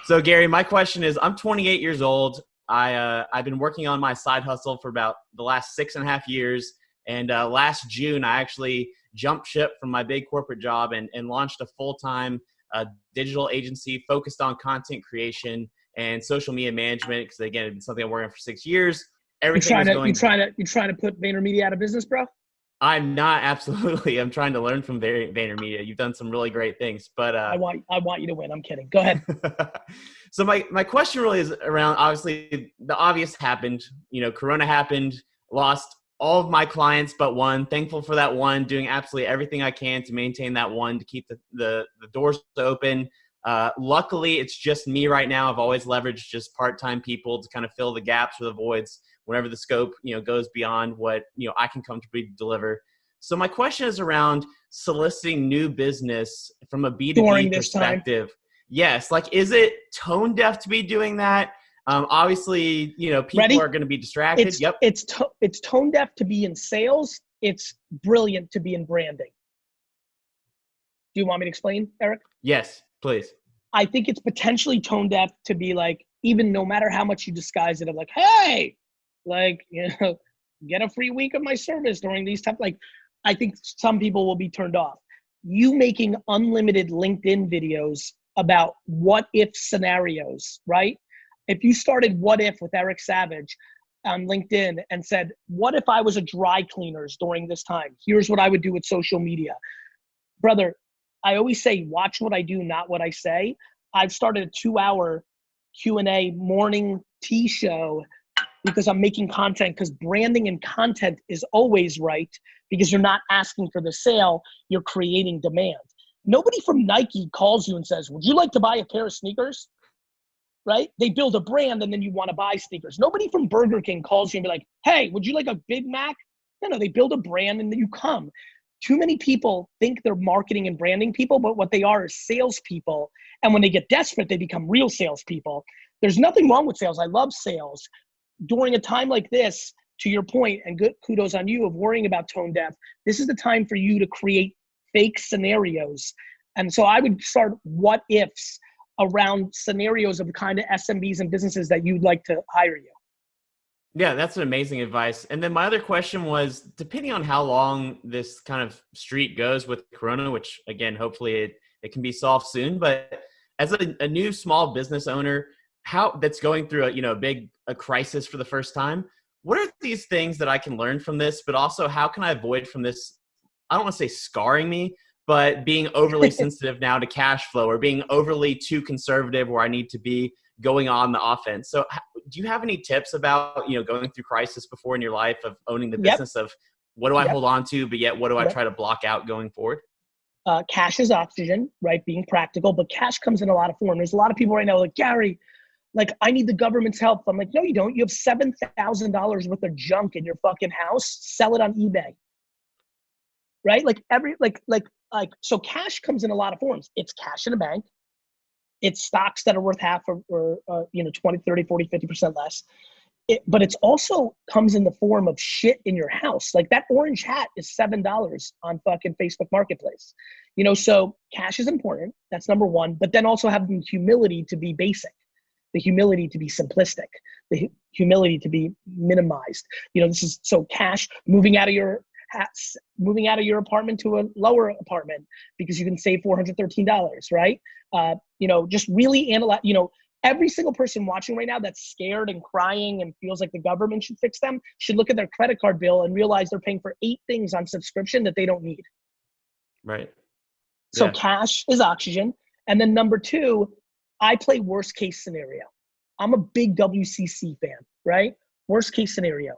So Gary, my question is, I'm 28 years old. I've been working on my side hustle for about the last 6.5 years. And last June, I actually jumped ship from my big corporate job and launched a full-time digital agency focused on content creation and social media management. Because again, it's something I'm working on for 6 years. Everything you trying to put VaynerMedia out of business, bro? I'm not, absolutely. I'm trying to learn from VaynerMedia. You've done some really great things, but I want you to win. I'm kidding. Go ahead. So my question really is around, obviously the obvious happened, Corona happened, lost all of my clients but one. Thankful for that one, doing absolutely everything I can to maintain that one, to keep the doors open. Luckily, it's just me right now. I've always leveraged just part-time people to kind of fill the gaps or the voids whenever the scope, goes beyond what, I can comfortably deliver. So my question is around soliciting new business from a B2B perspective. Yes. Like, is it tone deaf to be doing that? Obviously, people are going to be distracted. It's tone deaf to be in sales. It's brilliant to be in branding. Do you want me to explain, Eric? Yes, please. I think it's potentially tone deaf to be like, even no matter how much you disguise it, of like, hey, get a free week of my service during these times. Like, I think some people will be turned off. You making unlimited LinkedIn videos about what if scenarios, right? If you started What If with Eric Savage on LinkedIn and said, what if I was a dry cleaners during this time? Here's what I would do with social media. Brother, I always say, watch what I do, not what I say. I've started a 2-hour Q&A morning tea show because I'm making content, because branding and content is always right, because you're not asking for the sale, you're creating demand. Nobody from Nike calls you and says, would you like to buy a pair of sneakers? Right? They build a brand and then you want to buy sneakers. Nobody from Burger King calls you and be like, hey, would you like a Big Mac? No, they build a brand and then you come. Too many people think they're marketing and branding people, but what they are is salespeople. And when they get desperate, they become real salespeople. There's nothing wrong with sales. I love sales. During a time like this, to your point, and good kudos on you of worrying about tone deaf, this is the time for you to create fake scenarios. And so I would start what ifs around scenarios of the kind of SMBs and businesses that you'd like to hire you. Yeah, that's an amazing advice. And then my other question was, depending on how long this kind of streak goes with Corona, which again, hopefully it can be solved soon, but as a new small business owner, that's going through a crisis for the first time, what are these things that I can learn from this, but also how can I avoid from this? I don't want to say scarring me, but being overly sensitive now to cash flow, or being overly too conservative where I need to be going on the offense. So do you have any tips about, going through crisis before in your life of owning the business of what do I hold on to, but yet what do I try to block out going forward? Cash is oxygen, right? Being practical, but cash comes in a lot of form. There's a lot of people right now like, Gary, I need the government's help. I'm like, no, you don't. You have $7,000 worth of junk in your fucking house. Sell it on eBay. Right? So cash comes in a lot of forms. It's cash in a bank. It's stocks that are worth half or 20, 30, 40, 50% less. But it's also comes in the form of shit in your house. Like that orange hat is $7 on fucking Facebook Marketplace. So cash is important. That's number one. But then also have the humility to be basic, the humility to be simplistic, the humility to be minimized. So cash, moving out of your apartment to a lower apartment because you can save $413, right? Just really analyze, every single person watching right now that's scared and crying and feels like the government should fix them should look at their credit card bill and realize they're paying for 8 things on subscription that they don't need. Right. So cash is oxygen. And then number 2, I play worst case scenario. I'm a big WCC fan, right? Worst case scenario.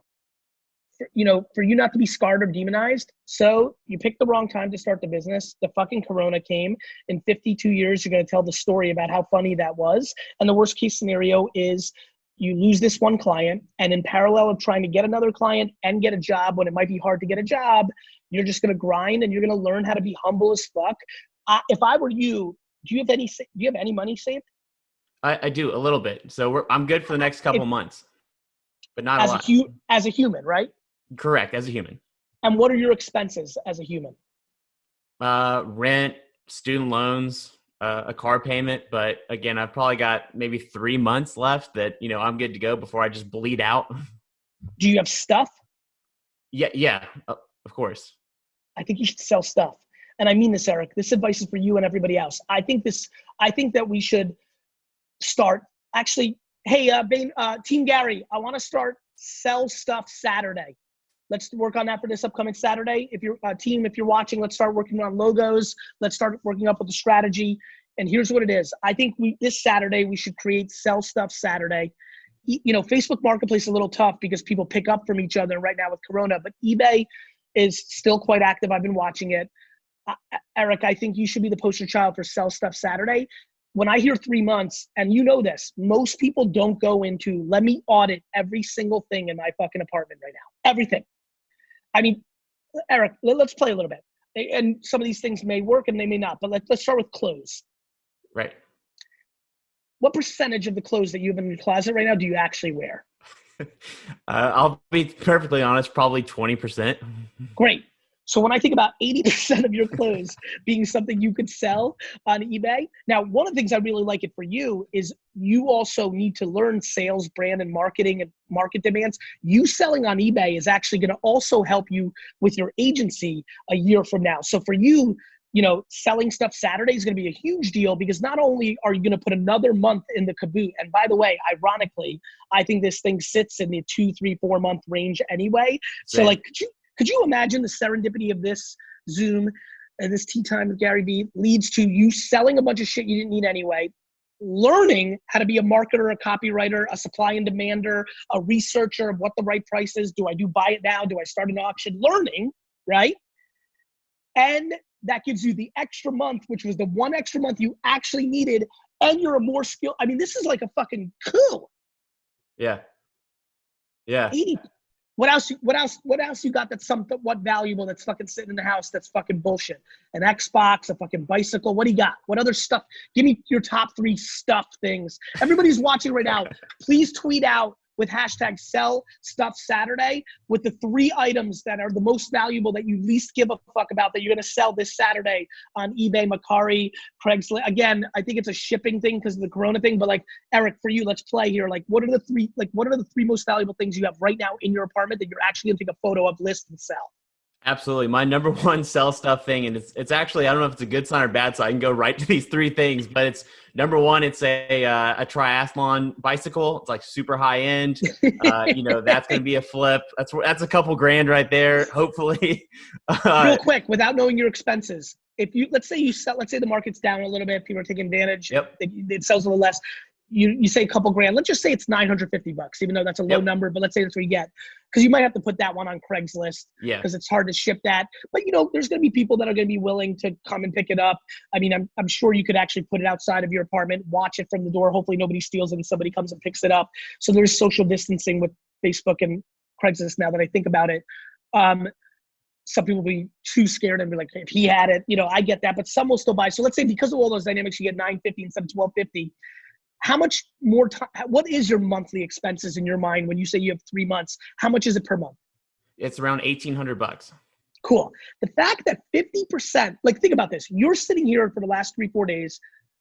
For you not to be scarred or demonized. So you picked the wrong time to start the business. The fucking Corona came. In 52 years, you're going to tell the story about how funny that was. And the worst case scenario is you lose this one client, and in parallel of trying to get another client and get a job when it might be hard to get a job, you're just going to grind and you're going to learn how to be humble as fuck. If I were you, do you have any money saved? I do a little bit. So I'm good for the next couple months, but not a lot. As a human, right? Correct, as a human. And what are your expenses as a human? Rent, student loans, a car payment, but again, I've probably got maybe 3 months left that, I'm good to go before I just bleed out. Do you have stuff? Yeah, of course. I think you should sell stuff. And I mean this, Eric. This advice is for you and everybody else. I think that we should start actually, hey, Team Gary, I want to start sell stuff Saturday. Let's work on that for this upcoming Saturday. If you're team, if you're watching, let's start working on logos. Let's start working up with the strategy. And here's what it is. I think this Saturday, we should create Sell Stuff Saturday. Facebook Marketplace is a little tough because people pick up from each other right now with Corona, but eBay is still quite active. I've been watching it. Eric, I think you should be the poster child for Sell Stuff Saturday. When I hear 3 months, and you know this, most people don't go into, let me audit every single thing in my fucking apartment right now. Everything. I mean, Eric, let's play a little bit. And some of these things may work and they may not, but let's start with clothes. Right. What percentage of the clothes that you have in your closet right now do you actually wear? I'll be perfectly honest, probably 20%. Great. So when I think about 80% of your clothes being something you could sell on eBay, now one of the things I really like it for you is you also need to learn sales, brand, and marketing and market demands. You selling on eBay is actually going to also help you with your agency a year from now. So for you, selling stuff Saturday is going to be a huge deal because not only are you going to put another month in the caboot, and by the way, ironically, I think this thing sits in the 2, 3, 4 month range anyway. So like, could you imagine the serendipity of this Zoom and this tea time with GaryVee leads to you selling a bunch of shit you didn't need anyway, learning how to be a marketer, a copywriter, a supply and demander, a researcher of what the right price is. Do I buy it now? Do I start an auction? Learning, right? And that gives you the extra month, which was the one extra month you actually needed. And you're a more skilled. I mean, this is like a fucking coup. Yeah. Yeah. 80. What else you got that's something, what valuable that's fucking sitting in the house that's fucking bullshit? An Xbox, a fucking bicycle, what do you got? What other stuff? Give me your top 3 stuff things. Everybody's watching right now, please tweet out with hashtag sell stuff Saturday with the 3 items that are the most valuable that you least give a fuck about that you're gonna sell this Saturday on eBay, Mercari, Craigslist. Again, I think it's a shipping thing because of the Corona thing, but like Eric, for you, let's play here. Like what are the 3 most valuable things you have right now in your apartment that you're actually gonna take a photo of, list, and sell? Absolutely. My number one sell stuff thing, and it's actually, I don't know if it's a good sign or bad sign. I can go right to these 3 things, but it's number one, it's a triathlon bicycle. It's like super high end. That's going to be a flip. That's a couple grand right there. Hopefully. Real quick, without knowing your expenses, if you, let's say the market's down a little bit, people are taking advantage. Yep. It sells a little less. You say a couple grand, let's just say it's $950, even though that's a low number, but let's say that's what you get. Because you might have to put that one on Craigslist because it's hard to ship that. But there's going to be people that are going to be willing to come and pick it up. I mean, I'm sure you could actually put it outside of your apartment, watch it from the door. Hopefully nobody steals it and somebody comes and picks it up. So there's social distancing with Facebook and Craigslist now that I think about it. Some people will be too scared and be like, hey, if he had it, I get that, but some will still buy. So let's say because of all those dynamics, you get $950 instead of $1,250. How much more time, what is your monthly expenses in your mind when you say you have 3 months? How much is it per month? It's around $1,800. Cool. The fact that 50%, like think about this. You're sitting here for the last 3-4 days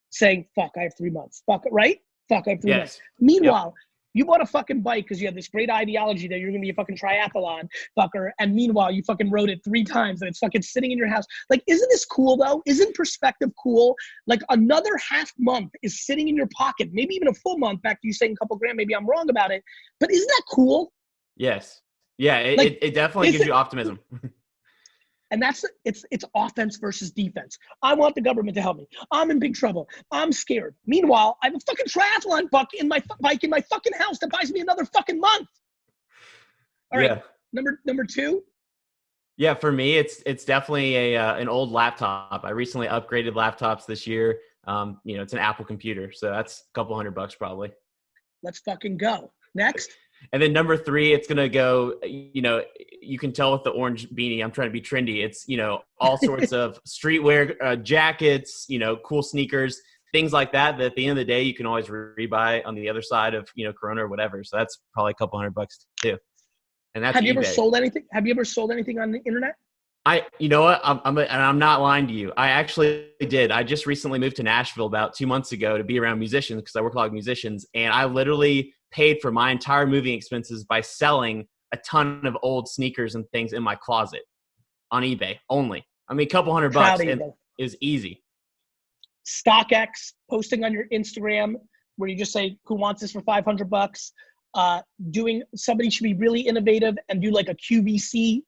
saying, fuck, I have 3 months. Fuck, right? Fuck, I have 3 months. Meanwhile, you bought a fucking bike because you have this great ideology that you're going to be a fucking triathlon fucker. And meanwhile, you fucking rode it 3 times and it's fucking sitting in your house. Like, isn't this cool though? Isn't perspective cool? Like another half month is sitting in your pocket, maybe even a full month, back to you saying a couple grand, maybe I'm wrong about it, but isn't that cool? Yes. Yeah. It definitely gives you optimism. And it's offense versus defense. I want the government to help me. I'm in big trouble. I'm scared. Meanwhile, I have a fucking triathlon bike in my fucking house that buys me another fucking month. All right. Number 2. Yeah, for me, it's definitely an old laptop. I recently upgraded laptops this year. It's an Apple computer, so that's a couple $100 probably. Let's fucking go. Next. And then number 3, it's going to go, you can tell with the orange beanie, I'm trying to be trendy. It's, all sorts of streetwear, jackets, cool sneakers, things like that at the end of the day, you can always rebuy on the other side of, Corona or whatever. So that's probably a couple $100 too. And that's Have you ever sold anything? Have you ever sold anything on the internet? You know what? I'm not lying to you. I actually did. I just recently moved to Nashville about 2 months ago to be around musicians because I work a lot with musicians. And I literally paid for my entire moving expenses by selling a ton of old sneakers and things in my closet on eBay only. I mean, a couple $100 and is easy. StockX, posting on your Instagram where you just say, who wants this for $500? Somebody should be really innovative and do like a QVC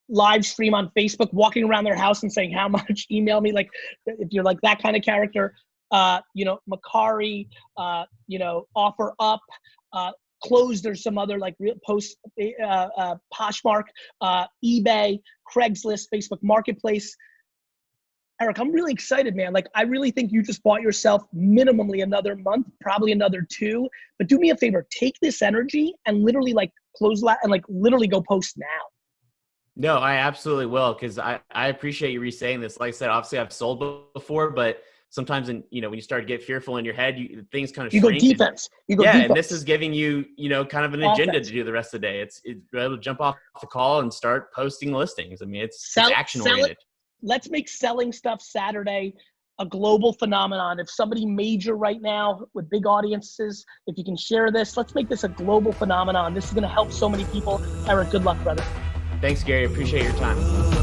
live stream on Facebook, walking around their house and saying how much, email me. Like if you're like that kind of character, Macari, Offer Up, Close. There's some other like real posts, Poshmark, eBay, Craigslist, Facebook Marketplace. Eric, I'm really excited, man. Like, I really think you just bought yourself minimally another month, probably another 2. But do me a favor, take this energy and literally like close and like literally go post now. No, I absolutely will, because I appreciate you re-saying this. Like I said, obviously I've sold before, but sometimes when you start to get fearful in your head, things kind of shrink. You go defense. And this is giving you, kind of an agenda to do the rest of the day. It's you're able to jump off the call and start posting listings. I mean, it's action oriented. Let's make selling stuff Saturday a global phenomenon. If somebody major right now with big audiences, if you can share this, let's make this a global phenomenon. This is going to help so many people. Eric, good luck, brother. Thanks, Gary. Appreciate your time.